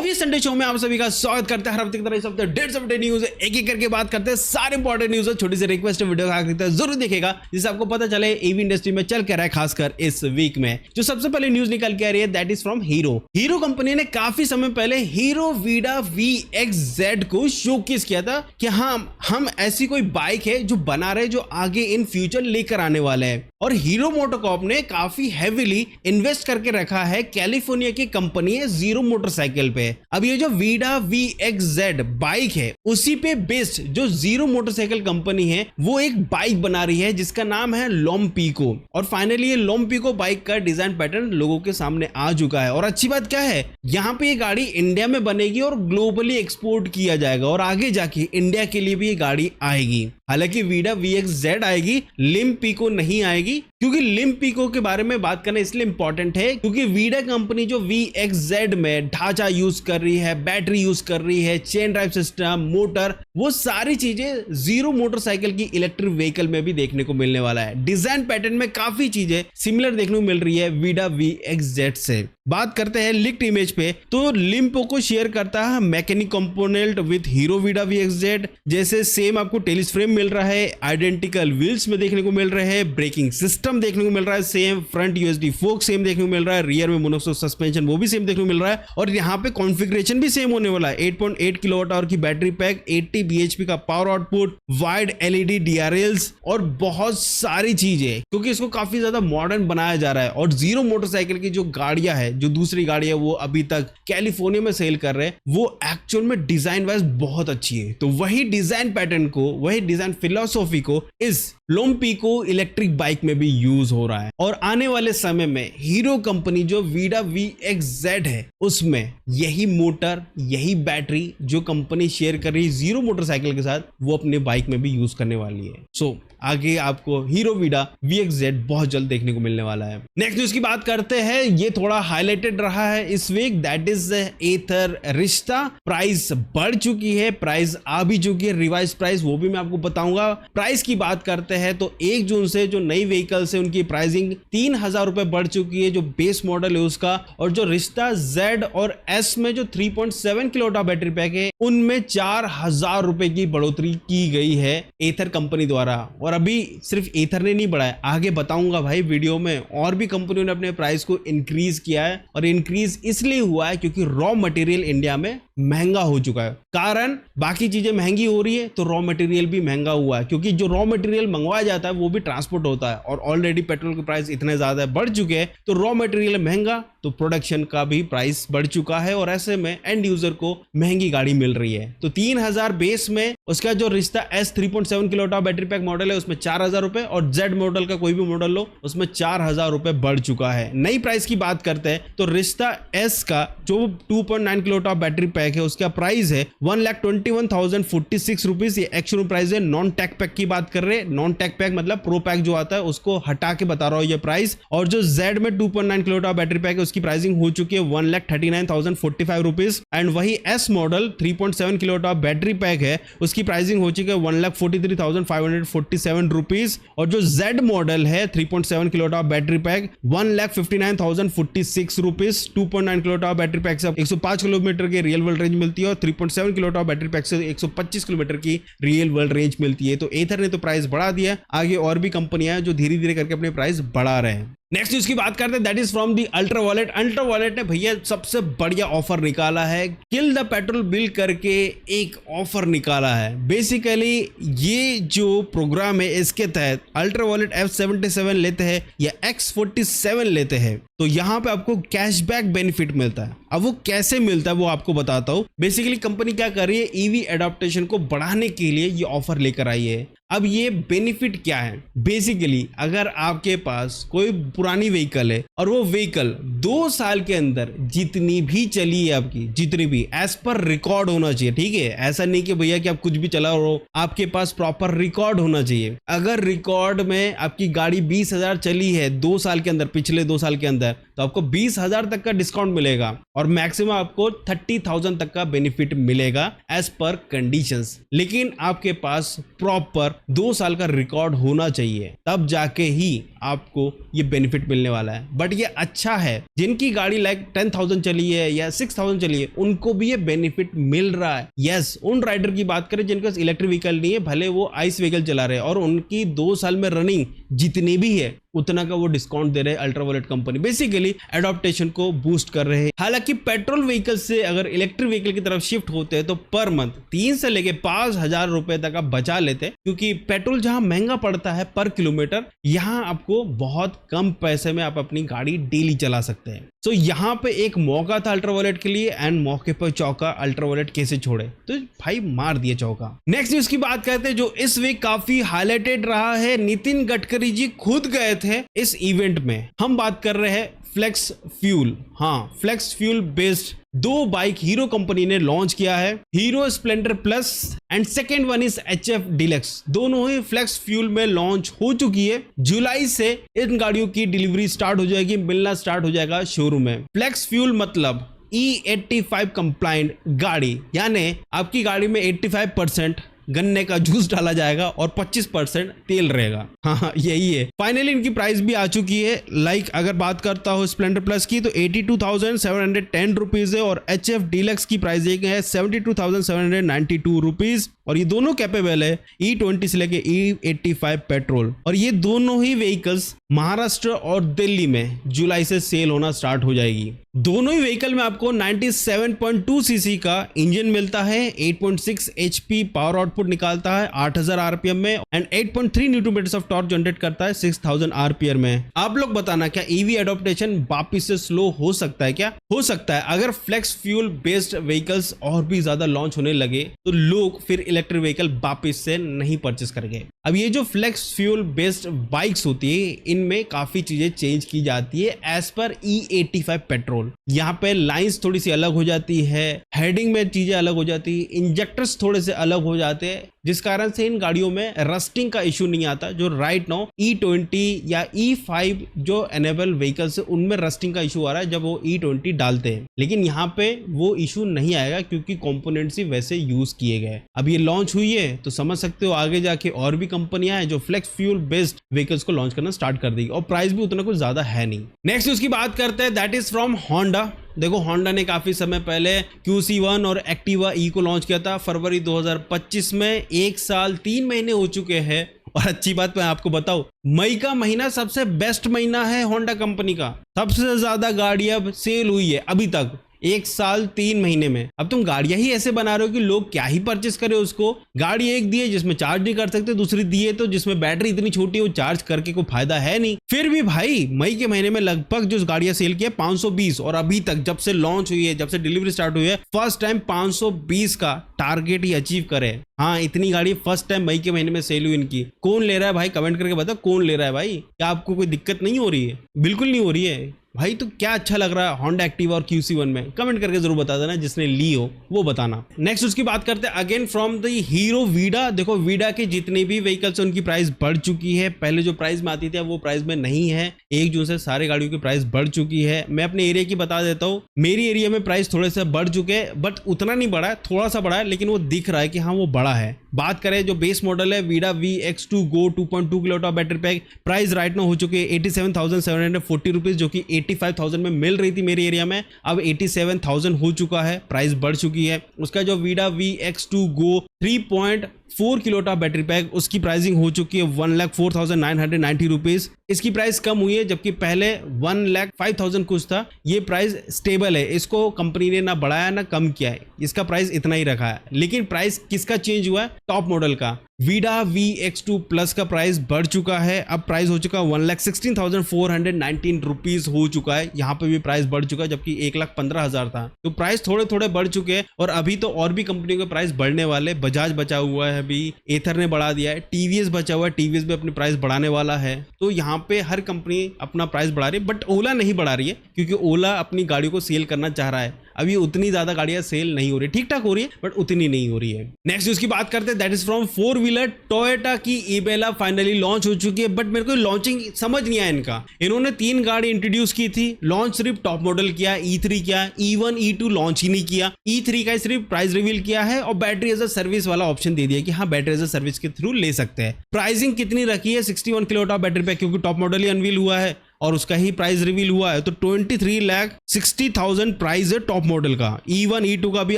Movie Sunday show में आप सभी का स्वागत करते हैं। हर हफ्ते की तरह इस हफ्ते 150 अपडेट न्यूज एक एक करके बात करते हैं। सारे इंपॉर्टेंट न्यूज है। छोटी सी रिक्वेस्ट है, वीडियो का आखिर तक जरूर देखेगा जिससे आपको पता चले ईवी इंडस्ट्री में चल क्या रहा है, खासकर इस वीक में। जो सबसे पहले न्यूज निकल के आ रही है that is from hero. Hero company ने काफी समय पहले हीरो वीडा VXZ को शोकेस किया था कि हम ऐसी कोई बाइक है जो बना रहे, जो आगे इन फ्यूचर लेकर आने वाले हैं। और हीरो मोटोकॉर्प ने काफी हेवीली इन्वेस्ट करके रखा है कैलिफोर्निया की कंपनी है जीरो मोटरसाइकिल पे। अब ये जो वीडा VXZ बाइक है उसी पे बेस्ड जो जीरो मोटरसाइकिल कंपनी है वो एक बाइक बना रही है जिसका नाम है लोम्पिको। और फाइनली ये लोम्पिको बाइक का डिजाइन पैटर्न लोगों के सामने आ चुका है। और अच्छी बात क्या है, यहाँ पे ये गाड़ी इंडिया में बनेगी और ग्लोबली एक्सपोर्ट किया जाएगा और आगे जाके इंडिया के लिए भी ये गाड़ी आएगी। हालांकि वीडा VXZ आएगी, लिम्पिको नहीं आएगी, क्योंकि लिम्पिको के बारे में बात करना इसलिए इंपॉर्टेंट है क्योंकि वीडा कंपनी जो VXZ में ढांचा यूज कर रही है, बैटरी यूज कर रही है, चेन ड्राइव सिस्टम, मोटर, वो सारी चीजें जीरो मोटरसाइकिल की इलेक्ट्रिक व्हीकल में भी देखने को मिलने वाला है। डिजाइन पैटर्न में काफी चीजें सिमिलर देखने को मिल रही है वीडा VXZ से। बात करते हैं लीक्ड इमेज पे, तो लिम्पिको शेयर करता है mechanic component with hero Vida VXZ। जैसे सेम आपको टेलिस फ्रेम मिल रहा है, आइडेंटिकल व्हील्स में देखने को मिल रहे हैं, ब्रेकिंग सिस्टम देखने को मिल रहा है सेम, फ्रंट USD फोक सेम देखने को मिल रहा है, रियर में मोनोशॉक सस्पेंशन वो भी सेम देखने को मिल रहा है। और यहाँ पे कॉन्फ़िगरेशन भी सेम होने वाला है। 8.8 किलोवाट आवर की बैटरी पैक, 80 bhp का power output, wide LED DRLs और बहुत सारी चीजें, क्योंकि इसको काफी ज्यादा मॉडर्न बनाया जा रहा है। और जीरो मोटरसाइकिल की जो गाड़ियां है, जो दूसरी गाड़ी है वो अभी तक कैलिफोर्निया में सेल कर रहे हैं, वो एक्चुअल में डिजाइन वाइज बहुत अच्छी है। तो वही डिजाइन पैटर्न को, वही डिजाइन फिलॉसफी को इस लोम्पिको इलेक्ट्रिक बाइक में भी यूज हो रहा है। और आने वाले समय में हीरो कंपनी जो वीडा VXZ है उसमें यही मोटर, यही बैटरी जो कंपनी शेयर कर रही है जीरो मोटरसाइकिल के साथ, वो अपने बाइक में भी यूज करने वाली है। सो आगे आपको हीरो वीडा VXZ बहुत जल्द देखने को मिलने वाला है। नेक्स्ट न्यूज की बात करते हैं, ये थोड़ा हाईलाइटेड रहा है इस वीक, दैट इज एथर रिश्ता। प्राइस बढ़ चुकी है, प्राइस आ भी चुकी है, रिवाइज प्राइस वो भी मैं आपको बताऊंगा। प्राइस की बात करते हैं तो 1 जून से जो नई व्हीकल्स है उनकी प्राइसिंग 3000 रुपए बढ़ चुकी है, जो बेस मॉडल है उसका। और जो रिश्ता Z और S में जो 3.7 किलोवाट बैटरी पैक है उनमें 4000 रुपए की बढ़ोतरी की गई है एथर कंपनी द्वारा। और अभी सिर्फ एथर ने नहीं बढ़ाया, आगे बताऊंगा भाई वीडियो में, और भी कंपनियों ने अपने प्राइस को इंक्रीज किया है। और इंक्रीज इसलिए हुआ है क्योंकि रॉ मटेरियल इंडिया में महंगा हो चुका है। कारण बाकी चीजें महंगी हो रही है तो रॉ मटेरियल भी महंगा हुआ है, क्योंकि जो रॉ मटेरियल मंगवाया जाता है वो भी ट्रांसपोर्ट होता है। और ऑलरेडी पेट्रोल के प्राइस इतने ज्यादा बढ़ चुके हैं तो रॉ मटेरियल महंगा तो प्रोडक्शन का भी प्राइस बढ़ चुका है। और ऐसे में एंड यूजर को महंगी गाड़ी मिल रही है। तो 3000 बेस में उसका जो रिश्ता S 3.7 kilowatt battery pack model है उसमें 4000 रुपए, और Z मॉडल का कोई भी मॉडल लो उसमें 4000 रुपए बढ़ चुका है। नई प्राइस की बात करते हैं तो रिश्ता S का जो 2.9 किलोवाट बैटरी पैक है उसका प्राइस है 1,21,046 रुपीज। ये एक्चुअल प्राइस है। नॉन टैग पैक की बात कर रहे हैं, नॉन टैग पैक मतलब प्रो पैक जो आता है उसको हटा के बता रहा हूं ये प्राइस। और जो Z में 2.9 किलोवाट बैटरी पैक है उसकी प्राइसिंग हो चुकी है 1,39,045 रुपीज। एंड वही S model 3.7 kilowatt battery pack है उसकी प्राइसिंग हो चुकी है 1,43,547 रुपीज। और जो Z मॉडल है 3.7 kilowatt battery pack 1,59,046 rupees. 2.9 kilowatt battery pack से 105 किलोमीटर के रियल वर्ल्ड रेंज मिलती है और 3.7 किलोवाट बैटरी पैक से 125 किलोमीटर की रियल वर्ल्ड रेंज मिलती है। तो एथर ने तो प्राइस बढ़ा दिया, आगे और भी कंपनियां जो धीरे धीरे करके अपने प्राइस बढ़ा रहे हैं। नेक्स्ट न्यूज की बात करते हैं that is from the ultra wallet. Ultra wallet ने भैया सबसे बढ़िया ऑफर निकाला है, किल द पेट्रोल बिल करके एक ऑफर निकाला है। बेसिकली ये जो प्रोग्राम है इसके तहत अल्ट्रा वॉलेट F77 लेते हैं या X47 लेते हैं तो यहाँ पे आपको कैशबैक बेनिफिट मिलता है। अब वो कैसे मिलता है वो आपको बताता हूँ। बेसिकली कंपनी क्या कर रही है, ईवी एडॉप्टेशन को बढ़ाने के लिए ये ऑफर लेकर आई है। अब ये बेनिफिट क्या है, बेसिकली अगर आपके पास कोई पुरानी व्हीकल है और वो व्हीकल 2 साल के अंदर जितनी भी चली है आपकी, जितनी भी एज पर रिकॉर्ड होना चाहिए, ठीक है। ऐसा नहीं कि भैया कि आप कुछ भी चला रहे हो, आपके पास प्रॉपर रिकॉर्ड होना चाहिए। अगर रिकॉर्ड में आपकी गाड़ी 20,000 चली है 2 साल के अंदर, पिछले 2 साल के अंदर, तो आपको 20,000 तक का डिस्काउंट मिलेगा और मैक्सिमम आपको 30,000 तक का बेनिफिट मिलेगा एज पर कंडीशंस। लेकिन आपके पास प्रॉपर 2 साल का रिकॉर्ड होना चाहिए, तब जाके ही आपको ये बेनिफिट मिलने वाला है। बट ये अच्छा है, जिनकी गाड़ी लाइक 10,000 चली है या 6,000 चली है उनको भी ये बेनिफिट मिल रहा है। यस, उन राइडर की बात करें जिनके पास इलेक्ट्रिक व्हीकल नहीं है, भले वो आइस व्हीकल चला रहे हैं और उनकी 2 साल में रनिंग जितनी भी है उतना का वो डिस्काउंट दे रहे हैं अल्ट्रावायलेट कंपनी। बेसिकली एडॉप्टेशन को बूस्ट कर रहे हैं। हालांकि पेट्रोल व्हीकल से अगर इलेक्ट्रिक व्हीकल की तरफ शिफ्ट होते हैं तो पर मंथ 3 से लेके 5,000 रुपए तक आप बचा लेते हैं, क्योंकि पेट्रोल जहां महंगा पड़ता है पर किलोमीटर, यहां आपको बहुत कम पैसे में आप अपनी गाड़ी डेली चला सकते हैं। तो यहाँ पे एक मौका था अल्ट्रावायलेट के लिए एंड मौके पर चौका अल्ट्रावायलेट कैसे छोड़े, तो भाई मार दिया चौका। नेक्स्ट न्यूज की बात करते हैं जो इस वीक काफी हाईलाइटेड रहा है। नितिन गडकरी जी खुद गए थे इस इवेंट में। हम बात कर रहे हैं फ्लेक्स फ्यूल। हाँ, flex fuel based 2 bike Hero company ने लॉन्च किया है, Hero Splendor plus and second one is HF deluxe. दोनों ही फ्लेक्स फ्यूल में लॉन्च हो चुकी है। जुलाई से इन गाड़ियों की डिलीवरी स्टार्ट हो जाएगी, मिलना स्टार्ट हो जाएगा शोरूम में। फ्लेक्स फ्यूल मतलब E85 कंप्लाइंट गाड़ी, यानी आपकी गाड़ी में 85% गन्ने का जूस डाला जाएगा और 25% तेल रहेगा। हाँ, यही है। फाइनली इनकी प्राइस भी आ चुकी है। लाइक अगर बात करता हूँ स्प्लेंडर प्लस की तो 82,710 रुपीज है और HF डीलक्स की प्राइस है 72,792 रुपीज। और ये दोनों कैपेबल है E20 से लेके E85 पेट्रोल। और ये दोनों ही व्हीकल्स महाराष्ट्र और दिल्ली में जुलाई से सेल होना स्टार्ट हो जाएगी। दोनों ही व्हीकल में आपको 97.2 सीसी का इंजन मिलता है, 8.6 HP पावर आउटपुट निकालता है 8,000 आरपीएम में and 8.3 newton metres of torque generate करता है 6,000 आरपीएम में। आप लोग बताना, क्या ईवी एडॉप्टेशन वापिस से स्लो हो सकता है? क्या हो सकता है? अगर फ्लेक्स फ्यूल बेस्ड व्हीकल्स और भी ज्यादा लॉन्च होने लगे तो लोग फिर इलेक्ट्रिक व्हीकल वापिस से नहीं परचेस करेंगे। अब ये जो फ्लेक्स फ्यूल बेस्ड बाइक्स होती है इनमें काफी चीजें चेंज की जाती है एज पर E85 पेट्रोल। यहाँ पे लाइंस थोड़ी सी अलग हो जाती है, हेडिंग में चीजें अलग हो जाती है, इंजेक्टर्स थोड़े से अलग हो जाते हैं, जिस कारण से इन गाड़ियों में रस्टिंग का इशू नहीं आता। जो राइट नाउ E20 या E5 जो एनेबल व्हीकल्स है उनमें रस्टिंग का इशू आ रहा है जब वो E20 डालते हैं, लेकिन यहाँ पे वो इशू नहीं आएगा क्योंकि कंपोनेंट्स ही वैसे यूज किए गए। अब ये लॉन्च हुई है तो समझ सकते हो आगे जाके और भी कंपनियां हैं जो फ्लेक्स फ्यूल बेस्ड व्हीकल्स को लॉन्च करना स्टार्ट कर देगी और प्राइस भी उतना कुछ ज्यादा है नहीं। नेक्स्ट उसकी बात करते हैं, दैट इज फ्रॉम होंडा। देखो, होंडा ने काफी समय पहले QC1 और एक्टिवा E को लॉन्च किया था फरवरी 2025 में। 1 साल 3 महीने हो चुके हैं और अच्छी बात मैं आपको बताऊं, मई का महीना सबसे बेस्ट महीना है होंडा कंपनी का। सबसे ज्यादा गाड़ी अब सेल हुई है अभी तक 1 साल 3 महीने में। अब तुम गाड़ियां ही ऐसे बना रहे हो कि लोग क्या ही परचेस करें उसको। गाड़ी एक दी है जिसमें चार्ज नहीं कर सकते, दूसरी दी है तो जिसमें बैटरी इतनी छोटी है वो चार्ज करके कोई फायदा है नहीं। फिर भी भाई मई के महीने में लगभग जो गाड़ियां सेल की है 520, और अभी तक जब से लॉन्च हुई है, जब से डिलीवरी स्टार्ट हुई है, फर्स्ट टाइम 520 का टारगेट ही अचीव करे। हाँ, इतनी गाड़ी फर्स्ट टाइम मई के महीने में सेल हुई इनकी। कौन ले रहा है भाई? कमेंट करके बताओ कौन ले रहा है भाई। क्या आपको कोई दिक्कत नहीं हो रही है? बिल्कुल नहीं हो रही है भाई। तो क्या अच्छा लग रहा है होंडा एक्टिवा और QC1 में? कमेंट करके जरूर बता देना, जिसने ली हो वो बताना। नेक्स्ट उसकी बात करते हैं again from the hero Vida. देखो, वीडा के जितने भी व्हीकल्स उनकी प्राइस बढ़ चुकी है। पहले जो प्राइस में आती थी वो प्राइस में नहीं है। 1 जून से सारे गाड़ियों की प्राइस बढ़ चुकी है। मैं अपने एरिया की बता देता हूँ, मेरी एरिया में प्राइस थोड़े से बढ़ चुके हैं, बट उतना नहीं बढ़ा है, थोड़ा सा बढ़ा है, लेकिन वो दिख रहा है कि हाँ वो बड़ा है। बात करें जो बेस मॉडल है वीडा VX2 गो 2.2 kilowatt battery pack, price right now हो चुकी है 87,740 रुपीज, जो कि 85,000 में मिल रही थी मेरी एरिया में। अब 87,000 हो चुका है, प्राइस बढ़ चुकी है। उसका जो वीडा VX2 गो 3.4 किलोवाट बैटरी पैक, उसकी प्राइसिंग हो चुकी है 1,04,990 रुपीज। इसकी प्राइस कम हुई है, जबकि पहले 1,05,000 कुछ था। ये प्राइस स्टेबल है, इसको कंपनी ने ना बढ़ाया ना कम किया है, इसका प्राइस इतना ही रखा है। लेकिन प्राइस किसका चेंज हुआ है? टॉप मॉडल का वीडा VX2 प्लस का प्राइस बढ़ चुका है। अब प्राइस हो चुका 1,16,419 रुपीज हो चुका है। यहाँ पे भी प्राइस बढ़ चुका है, जबकि 1,15,000 था। तो प्राइस थोड़े थोड़े बढ़ चुके हैं और अभी तो और भी कंपनियों के प्राइस बढ़ने वाले। बजाज बचा हुआ है, अभी एथर ने बढ़ा दिया है, TVS बचा हुआ है, TVS भी अपनी प्राइस बढ़ाने वाला है। तो यहाँ पे हर कंपनी अपना प्राइस बढ़ा रही है, बट ओला नहीं बढ़ा रही है क्योंकि ओला अपनी गाड़ियों को सेल करना चाह रहा है। अभी उतनी ज्यादा गाड़ियां सेल नहीं हो रही, ठीक ठाक हो रही है बट उतनी नहीं हो रही है। नेक्स्ट न्यूज की बात करते हैं, that is from 4 wheeler. Toyota की इबेला फाइनली लॉन्च हो चुकी है, बट मेरे को लॉन्चिंग समझ नहीं आया इनका। इन्होंने 3 गाड़ी इंट्रोड्यूस की थी, लॉन्च सिर्फ टॉप मॉडल किया, E3 किया, E1 E2 लॉन्च ही नहीं किया। E3 का सिर्फ प्राइस रिवील किया है और बैटरी एज अ सर्विस वाला ऑप्शन दे दिया कि हाँ बैटरी एज अ सर्विस के थ्रू ले सकते हैं। प्राइसिंग कितनी रखी है 61 किलोवाट ऑफ बैटरी पे, क्योंकि टॉप मॉडल ही अनवील हुआ है और उसका ही प्राइस रिवील हुआ है, तो 23,60,000 प्राइस है टॉप मॉडल का। E1 E2 का भी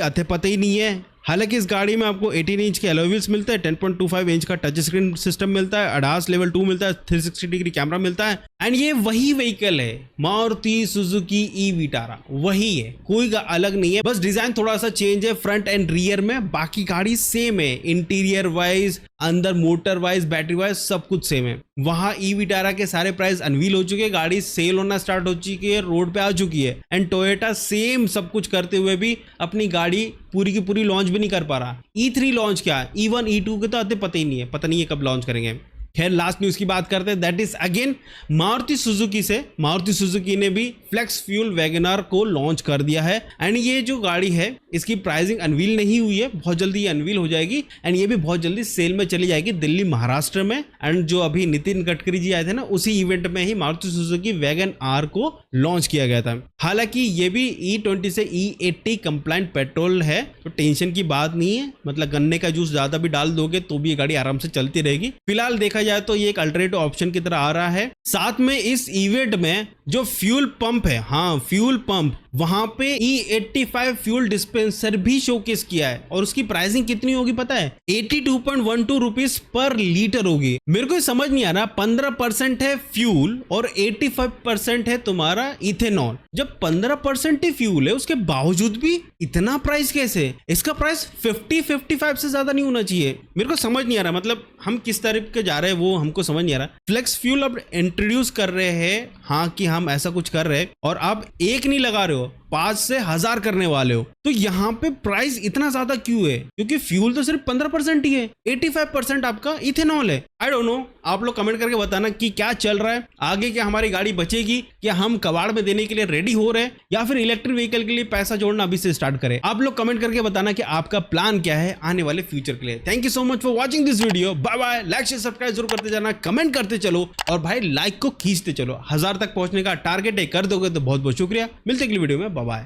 अते पता ही नहीं है। हालांकि इस गाड़ी में आपको 18 इंच के अलॉय व्हील्स मिलते हैं, 10.25 इंच का टच स्क्रीन सिस्टम मिलता है, ADAS लेवल 2 मिलता है, 360 डिग्री कैमरा मिलता है एंड ये वही व्हीकल है मारुति सुजुकी ई विटारा, वही है, कोई अलग नहीं है। बस डिजाइन थोड़ा सा चेंज है फ्रंट एंड रियर में, बाकी गाड़ी सेम है। इंटीरियर वाइज, अंदर मोटर वाइज, बैटरी वाइज सब कुछ सेम है। वहां ई विटारा के सारे प्राइस अनवील हो चुके हैं, गाड़ी सेल होना स्टार्ट हो चुकी है, रोड पे आ चुकी है एंड टोयोटा सेम सब कुछ करते हुए भी अपनी गाड़ी पूरी की पूरी लॉन्च भी नहीं कर पा रहा। E3 लॉन्च क्या, E1 E2 के तो आते पता ही नहीं है, पता नहीं है कब लॉन्च करेंगे। खैर लास्ट न्यूज की बात करते हैं, that is again Maruti Suzuki से। मारुति सुजुकी ने भी फ्लेक्स फ्यूल वैगनआर को लॉन्च कर दिया है एंड ये जो गाड़ी है इसकी प्राइसिंग अनवील नहीं हुई है, बहुत जल्दी ये अनवील हो जाएगी एंड ये भी बहुत जल्दी सेल में चली जाएगी दिल्ली महाराष्ट्र में। एंड जो अभी नितिन गडकरी जी आए थे ना, उसी इवेंट में ही मारुति सुजुकी वैगनआर को लॉन्च किया गया था। हालांकि ये भी E20 से E80 कंप्लाइंट पेट्रोल है, तो टेंशन की बात नहीं है, मतलब गन्ने का जूस ज्यादा भी डाल दोगे तो भी ये गाड़ी आराम से चलती रहेगी। फिलहाल देखा जाए तो ये एक अल्टरनेटिव ऑप्शन की तरह आ रहा है। साथ में इस इवेंट में जो फ्यूल पंप है, हाँ फ्यूल पंप, वहां पे E85 फ्यूल डिस्पेंसर भी शोकेस किया है और उसकी प्राइसिंग कितनी होगी पता है, 82.12 रुपीज पर लीटर होगी। मेरे को समझ नहीं आ रहा, 15% है फ्यूल और 85% है तुम्हारा इथेनॉल। जब 15% ही फ्यूल है उसके बावजूद भी इतना प्राइस कैसे? इसका प्राइस 50-55 से ज्यादा नहीं होना चाहिए। मेरे को समझ नहीं आ रहा, मतलब हम किस तरह के जा रहे हैं वो हमको समझ नहीं आ रहा। फ्लेक्स फ्यूल अब इंट्रोड्यूस कर रहे हैं, हाँ कि हम ऐसा कुछ कर रहे हैं और आप एक नहीं लगा रहे हो, 5 से 1000 करने वाले हो, तो यहाँ पे प्राइस इतना ज्यादा क्यों है? क्योंकि फ्यूल तो सिर्फ 15% ही है, 85% आपका इथेनॉल है। आई डोंट नो, आप लोग कमेंट करके बताना कि क्या चल रहा है आगे, क्या हमारी गाड़ी बचेगी, क्या हम कबाड़ में देने के लिए रेडी हो रहे हैं या फिर इलेक्ट्रिक व्हीकल के लिए पैसा जोड़ना अभी से स्टार्ट करें। आप लोग कमेंट करके बताना कि आपका प्लान क्या है आने वाले फ्यूचर के लिए। Thank you so much for watching this video, bye bye. Like share subscribe जरूर करते जाना, कमेंट करते चलो और भाई लाइक को खींचते चलो। 1000 तक पहुंचने का टारगेट है, कर दोगे तो बहुत बहुत शुक्रिया। मिलते अगली वीडियो में, बाय बाय।